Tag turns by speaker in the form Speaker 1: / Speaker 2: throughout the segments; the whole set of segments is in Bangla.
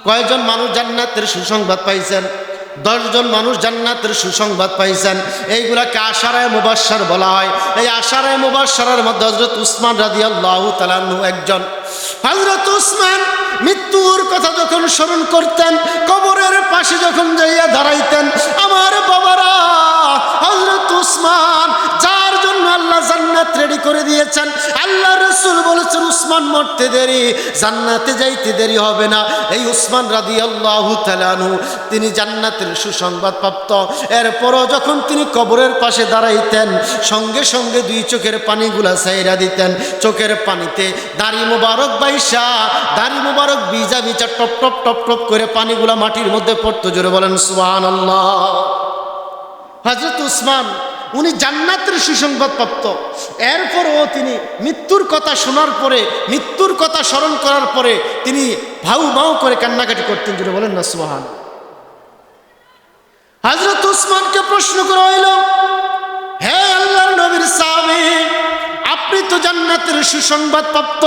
Speaker 1: কয়জন মানুষ জান্নাতের সুসংবাদ পাইছেন? 10 জন মানুষ জান্নাতের সুসংবাদ পাইছেন। এইগুলাকে আশারায়ে মুবাশশার বলা হয়। এই আশারায়ে মুবাশশারের মধ্যে হযরত উসমান রাদিয়াল্লাহু তাআলা আনহু একজন। হযরত উসমান মৃত্যুর কথা যখন স্মরণ করতেন, কবরের পাশে যখন যাইয়া দাঁড়াইতেন, আমার বাবারা, হযরত উসমান যার জন্য আল্লাহ জান্নাত রেডি করে দিয়েছেন, আল্লাহ রাসূল বলেছেন উসমান মরতে দেরি, জান্নাতে যাইতে দেরি হবে না। এই উসমান রাদিয়াল্লাহু তাআলা আনহু তিনি জান্নাতের সুসংবাদ প্রাপ্ত। এরপরও যখন তিনি কবরের পাশে দাঁড়াইতেন, সঙ্গে সঙ্গে 2 চোখের পানিগুলা ছাইরা দিতেন। চোখের পানিতে দাড়ি মুবারক বাইসা, দাড়ি মুবারক ভিজা ভিজা টপ টপ টপ টপ করে পানিগুলা মাটির মধ্যে পড়তো। জোরে বলেন সুবহানাল্লাহ। হযরত উসমান উনি জান্নাতের সুসংবাদ প্রাপ্ত। এরপরও তিনি মৃত্যুর কথা শোনার পরে, মৃত্যুর কথা স্মরণ করার পরে তিনি ভাউ ভাউ করে কান্নাকাটি করতেন। জোরে বলেন না সুবহান। হযরত উসমানকে প্রশ্ন করা হইল, হে আল্লাহর নবীর সাহাবী, আপনি তো জান্নাতের সুসংবাদ প্রাপ্ত,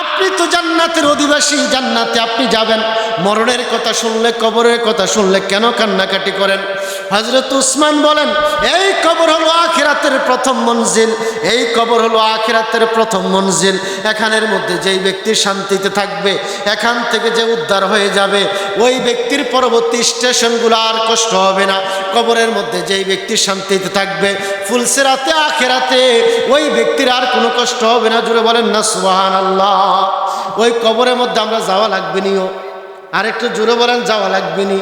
Speaker 1: আপনি তো জান্নাতের অধিবাসী, জান্নাতে আপনি যাবেন, মরণের কথা শুনলে, কবরের কথা শুনলে কেন কান্নাকাটি করেন? হযরত উসমান বলেন, এই কবর হলো আখিরাতের প্রথম মঞ্জিল, এই কবর হলো আখিরাতের প্রথম মঞ্জিল। এখানের মধ্যে যেই ব্যক্তি শান্তিতে থাকবে, এখান থেকে যে উদ্ধার হয়ে যাবে, ওই ব্যক্তির পরবর্তী স্টেশনগুলো আর কষ্ট হবে না। কবরের মধ্যে যেই ব্যক্তি শান্তিতে থাকবে, ফুলসিরাতে আখিরাতে ওই ব্যক্তির আর কোনো কষ্ট হবে না। জুড়ে বলেন না সুবহানাল্লাহ। ওই কবরের মধ্যে আমরা যাওয়া লাগবে নিও, আরেকটু জোরে বলেন যাওয়া লাগবে নি,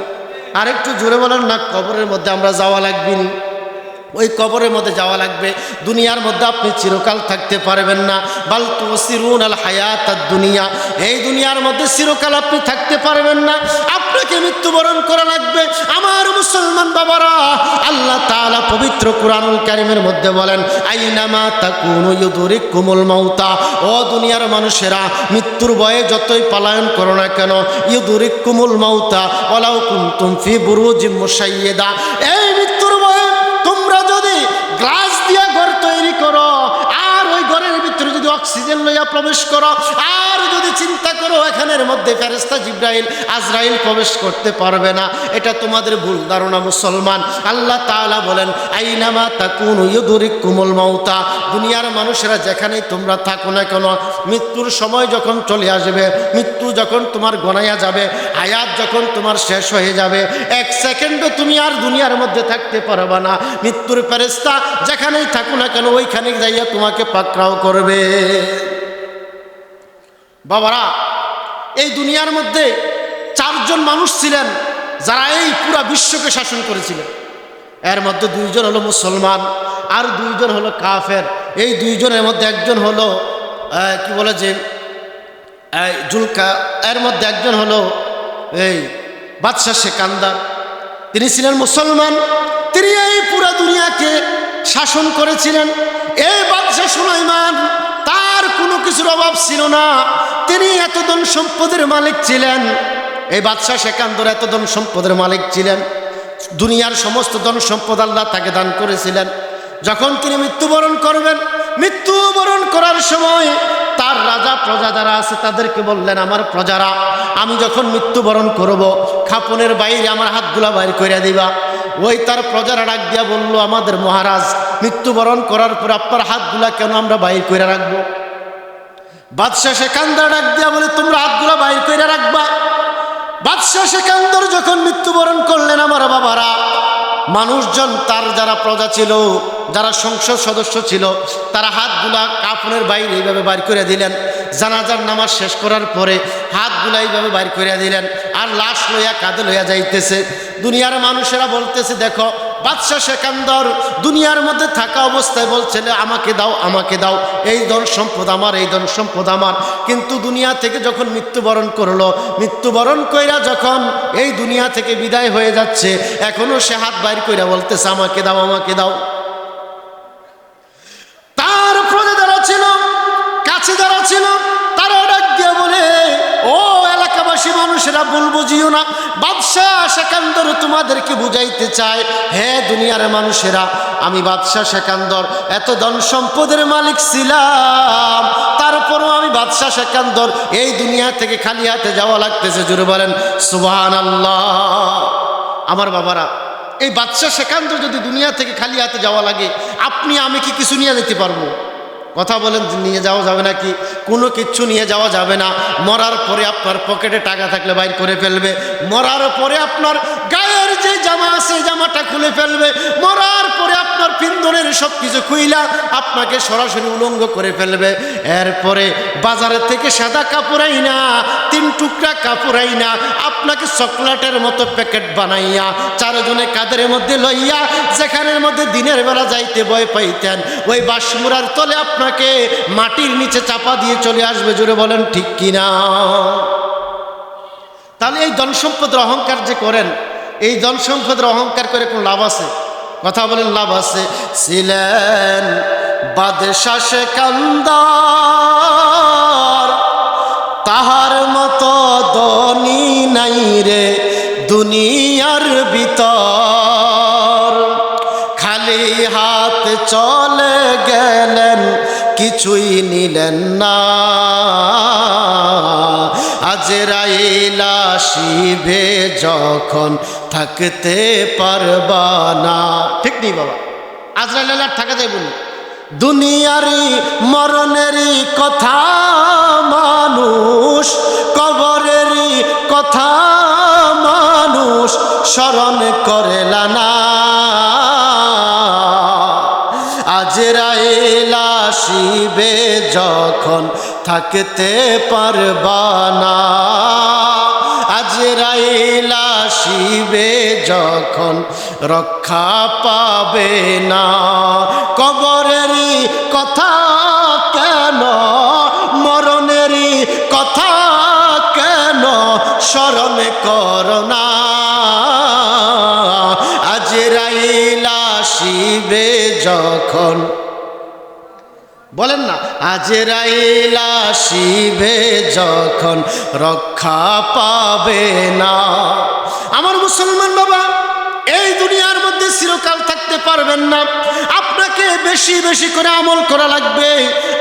Speaker 1: আরেকটু জোরে বলেন না কবরের মধ্যে আমরা যাওয়া লাগবে নি। ওই কবরের মধ্যে যাওয়া লাগবে। দুনিয়ার মধ্যে আপনি চিরকাল থাকতে পারবেন না। বাল তুসিরুনাল হায়াতাদ দুনিয়া, এই দুনিয়ার মধ্যে চিরকাল আপনি থাকতে পারবেন না, আপনাকে মৃত্যুবরণ করা লাগবে। আমার মুসলমান বাবারা, আল্লাহ তাআলা পবিত্র কুরআনুল কারীমের মধ্যে বলেন, আইনামা তাকুনু ইউদরিকুমুল মাউতা, ও দুনিয়ার মানুষেরা, মৃত্যুর ভয়ে যতই পলায়ন করো না কেন, ইউদরিকুমুল মাউতা ওয়ালাউ কুনতুম ফি বুরুজিম মুশাইয়্যিদা, এই মৃত্যুর ভয়ে তোমরা যদি গ্লাস দিয়া ঘর তৈরি করো, আর ওই ঘরের ভিতরে যদি অক্সিজেন লইয়া প্রবেশ করো, আর যদি চিন্তা করো এখানের মধ্যে ফেরেশতা জিবরাইল আজরাইল প্রবেশ করতে পারবে না, এটা তোমাদের ভুল ধারণা মুসলমান। আল্লাহ তাআলা বলেন, আইনামা তাকুনু ইউদরিকুমুল মাউতা, দুনিয়ার মানুষেরা যেখানেই তোমরা থাকো না কেন, মৃত্যুর সময় যখন চলে আসবে, মৃত্যু যখন তোমার গণাইয়া যাবে, হায়াত যখন তোমার শেষ হয়ে যাবে, 1 সেকেন্ডও তুমি আর দুনিয়ার মধ্যে থাকতে পারবে না। মৃত্যুর ফেরেশতা যেখানেই থাকো না কেন, ওইখানে যাইয়া তোমাকে পাকড়াও করবে। বাবারা, এই দুনিয়ার মধ্যে 4 জন মানুষ ছিলেন যারা এই পুরা বিশ্বকে শাসন করেছিলেন। এর মধ্যে 2 জন হলো মুসলমান, আর 2 জন হলো কাফের। এই 2 জনের মধ্যে একজন হলো কি বলে যে এর মধ্যে একজন হলো এই বাদশাহ সেকান্দার, তিনি ছিলেন মুসলমান, তিনি এই পুরা দুনিয়াকে শাসন করেছিলেন। এই বাদশাহ সুলাইমান, তার কোনো কিছুর অভাব ছিল না, তিনি এত ধন সম্পদের মালিক ছিলেন। এই বাদশাহ সেকান্দর এত ধন সম্পদের মালিক ছিলেন, দুনিয়ার সমস্ত ধন সম্পদ আল্লাহ তাকে দান করেছিলেন। যখন তিনি মৃত্যুবরণ করবেন, মৃত্যুবরণ করার সময় তার রাজা প্রজা যারা আছে তাদেরকে বললেন, আমার প্রজারা, আমি যখন মৃত্যুবরণ করব, খাপনের বাইরে আমার হাতগুলা বাইর করে দিবা। ওই তার প্রজারা ডাক দিয়া বলল, আমাদের মহারাজ, মৃত্যুবরণ করার পর আপনার হাতগুলা কেন আমরা বাইর করে রাখবো? বাদশাহ সেকান্দর ডাক দিয়া বলে, তোমরা হাতগুলা বাইর করে রাখবা। বাদশাহ সেকান্দর যখন মৃত্যুবরণ করলেন, আমার বাবারা, মানুষজন, তার যারা প্রজা ছিল, যারা সংসদ সদস্য ছিল, তারা হাতগুলা কাফনের বাইরে এইভাবে বাইর করে দিলেন। জানাজার নামাজ শেষ করার পরে হাতগুলা এইভাবে বাইর করে দিলেন, আর লাশ লইয়া কাঁধে লইয়া যাইতেছে। দুনিয়ার মানুষেরা বলতেছে, দেখো বাদশাহ সেকান্দর দুনিয়ার মধ্যে থাকা অবস্থায় বলছে, আমাকে দাও, আমাকে দাও, এই ধন সম্পদ আমার, এই ধন সম্পদ আমার। কিন্তু দুনিয়া থেকে যখন মৃত্যুবরণ করলো, মৃত্যুবরণ কইরা যখন এই দুনিয়া থেকে বিদায় হয়ে যাচ্ছে, এখনো সে হাত বাইর কইরা বলতেছে, আমাকে দাও, আমাকে দাও। তার প্রজা যারা ছিল, কাছে যারা ছিল, তারা ডাক দিয়ে বলে, ও এলাকাবাসী মানুষেরা, ভুল বুঝিও না, বাদশাহ বাদশাহ সেকান্দর তোমাদেরকে বুঝাইতে চায়, হে দুনিয়ার মানুষেরা, আমি বাদশাহ সেকান্দর এত ধন সম্পদের মালিক ছিলাম, তারপরও আমি বাদশাহ সেকান্দর এই দুনিয়া থেকে খালি হাতে যাওয়া লাগতেছে। জোরে বলেন সুবহানাল্লাহ। আমার বাবারা, এই বাদশাহ সেকান্দর যদি দুনিয়া থেকে খালি হাতে যাওয়া লাগে, আপনি আমি কি কিছু নিয়ে যেতে পারবো? কথা বলেন, নিয়ে যাওয়া যাবে নাকি? কোনো কিচ্ছু নিয়ে যাওয়া যাবে না। মরার পরে আপনার পকেটে টাকা থাকলে বাইর করে ফেলবে, মরার পরে আপনার গায়ের যে জামা আছে জামাটা খুলে ফেলবে, মরার পরে আপনার পিন্দনের সব কিছু খুইলা আপনাকে সরাসরি উলঙ্গ করে ফেলবে। এরপরে বাজারের থেকে সাদা কাপড় আইনা, 3 টুকরা কাপড় আইনা আপনাকে চকলেটের মতো প্যাকেট বানাইয়া 4 জনে কাদের মধ্যে লইয়া, যেখানের মধ্যে দিনের বেলা যাইতে ভয় পাইতেন, ওই বাঁশমুড়ার তলে আপনাকে মাটির নিচে চাপা দিয়ে চলে আসবে। জোরে বলেন ঠিক কিনা? তাহলে এই ধন সম্পদের অহংকার যে করেন, এই ধন সম্পদের অহংকার করে কোনো লাভ আছে? কথা বলেন, লাভ আছে? ছিলেন বাদশাহ সেকান্দর, তাহার মতো ধনী নাই রে দুনিয়ার ভিতর, খালি হাত চলে গেলেন কিছুই নিলেন না, আজরাইল আসিবে যখন থাকতে পারবা না। ঠিক নেই বাবা? আজরাইল আর থাকা যায় বলি? দুনিয়ারই মরণেরই কথা মানুষ, কবরেরই কথা মানুষ স্মরণ করেলা না, আজরাইল আসিবে যখন থাকতে পারবা না, আজরাইল আসিবে যখন রক্ষা পাবে না, কবরেরই কথা কেন, মরণেরই কথা কেন স্মরণ করো না, আজরাইল আসিবে যখন, বলেন না, আজরাইল আসিবে যখন রক্ষা পাবে না। আমার মুসলমান বাবা, এই দুনিয়ার মধ্যে চিরকাল থাকতে পারবেন না, আপনাকে বেশি বেশি করে আমল করা লাগবে।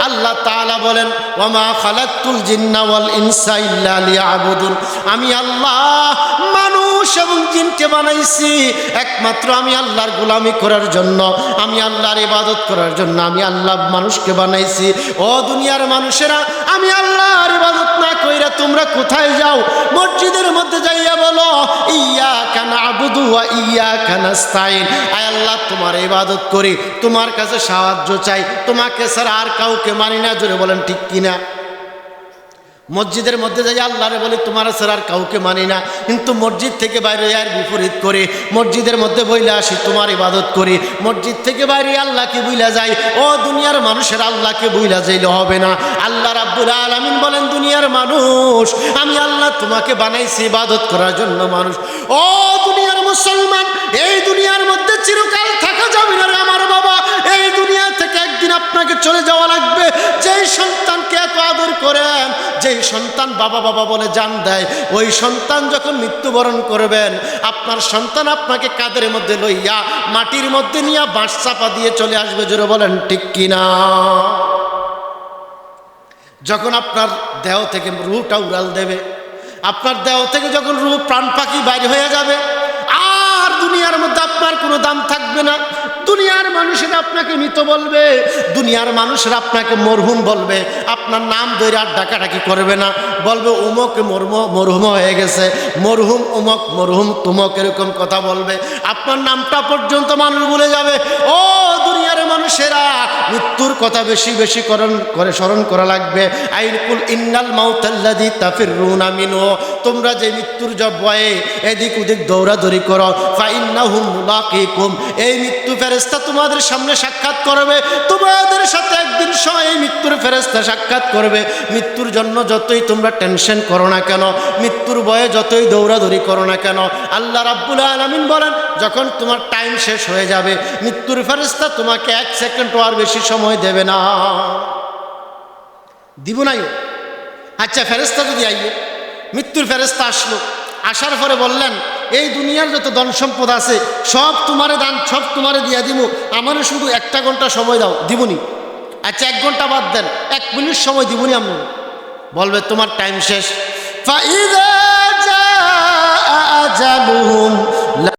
Speaker 1: আল্লাহ তাআলা বলেন, ওয়ামা খালাকতুল জিন্না ওয়াল ইনসা ইল্লা লিয়াবুদুন, আমি আল্লাহ মানুষ এবং জিনকে বানাইছি একমাত্র আমি আল্লাহর গোলামি করার জন্য, আমি আল্লাহর ইবাদত করার জন্য আমি আল্লাহ মানুষকে বানাইছি। ও দুনিয়ার মানুষেরা, আমি আল্লাহর ইবাদত না কইরা তোমরা কোথায় যাও? মসজিদের মধ্যে যাইয়া বলো ইয়াকা না'বুদু ওয়া ইয়াকা নাস্তাইন, আয় আল্লাহ তোমার ইবাদত করি, তোমার কাছে সাহায্য চাই, তোমাকে ছাড়া আর কাউকে মানি না। জোরে বলেন ঠিক কিনা? মসজিদের মধ্যে যাই আল্লাহরে বলি তোমার ছাড়া আর কাউকে মানি না, কিন্তু মসজিদ থেকে বাইরে আর বিপরীত করে মসজিদের মধ্যে বইলে আসি তোমার ইবাদত করি, মসজিদ থেকে বাইরে আল্লাহকে বুইলা যাই। ও দুনিয়ার মানুষের, আল্লাহকে বুইলা যাইলে হবে না। আল্লাহ রাব্বুল আলামিন বলেন, দুনিয়ার মানুষ, আমি আল্লাহ তোমাকে বানাইছি ইবাদত করার জন্য মানুষ। ও দুনিয়ার মুসলমান, এই দুনিয়ার মধ্যে চিরকাল থাকা যাবে না রে আমার বাবা, এই দুনিয়া থেকে একদিন আপনাকে চলে যাওয়া লাগবে। যেই সন্তানকে এত আদর করেন, যেই সন্তান বাবা বাবা বলে জান দেয়, ওই সন্তান যখন মৃত্যুবরণ করবেন, আপনার সন্তান আপনাকে কাঁধের মধ্যে লইয়া মাটির মধ্যে নিয়ে বাঁশ চাপা দিয়ে চলে আসবে। জোরে বলেন ঠিক কিনা? যখন আপনার দেহ থেকে রূহটা উড়াল দেবে, আপনার দেহ থেকে যখন রূহ প্রাণ পাখি বাইরে হয়ে যাবে, আর দুনিয়ার মধ্যে আপনার কোনো দাম থাকবে না। দুনিয়ার মানুষেরা আপনাকে মৃত বলবে, দুনিয়ার মানুষেরা আপনাকে মরহুম বলবে, আপনার নাম ধরে আর ডাকাডাকি করবে না, বলবে উমক মরহুম হয়ে গেছে, মরহুম উমক, মরহুম তুমক, এরকম কথা বলবে। আপনার নামটা পর্যন্ত মানুষ ভুলে যাবে। ও দুনিয়ার মানুষেরা, মৃত্যুর কথা বেশি বেশি স্মরণ করা লাগবে। আইকুল ইন্নাল মাউতাল্লাযী তাফিরুনা মিনহু, তোমরা যে মৃত্যুর ভয়ে এদিক ওদিক দৌড়াদৌড়ি করো, ফাইন্নাহুম মুলাকিকুম, এই মৃত্যু ফেরেশতা তোমাদের সামনে সাক্ষাৎ করবে, তোমাদের সাথে একদিন এই মৃত্যুর ফেরেশতা সাক্ষাৎ করবে। মৃত্যুর জন্য যতই তোমরা টেনশন করো না কেন, মৃত্যুর ভয়ে যতই দৌড়াদৌড়ি করো না কেন, আল্লাহ রাব্বুল আলামিন বলেন, যখন তোমার টাইম শেষ হয়ে যাবে, মৃত্যুর ফেরেশতা তোমাকে 1 সেকেন্ডও আর বেশি সময় দেবে না। দিব নাই? আচ্ছা, ফেরেশতা যদি আইয়ে, মৃত্যুর ফেরেশতা আসলো, আসার পরে বললেন, এই দুনিয়ার যত ধন সম্পদ আছে সব তোমারে দান, সব তোমারে দিয়া দিব, আমারে শুধু 1 ঘন্টা সময় দাও, দিবনি। আচ্ছা 1 ঘন্টা বাদ দেন, 1 মিনিট সময় দিবনি। আমি বলবে তোমার টাইম শেষ। ফাইদা জাআ আজালুহুম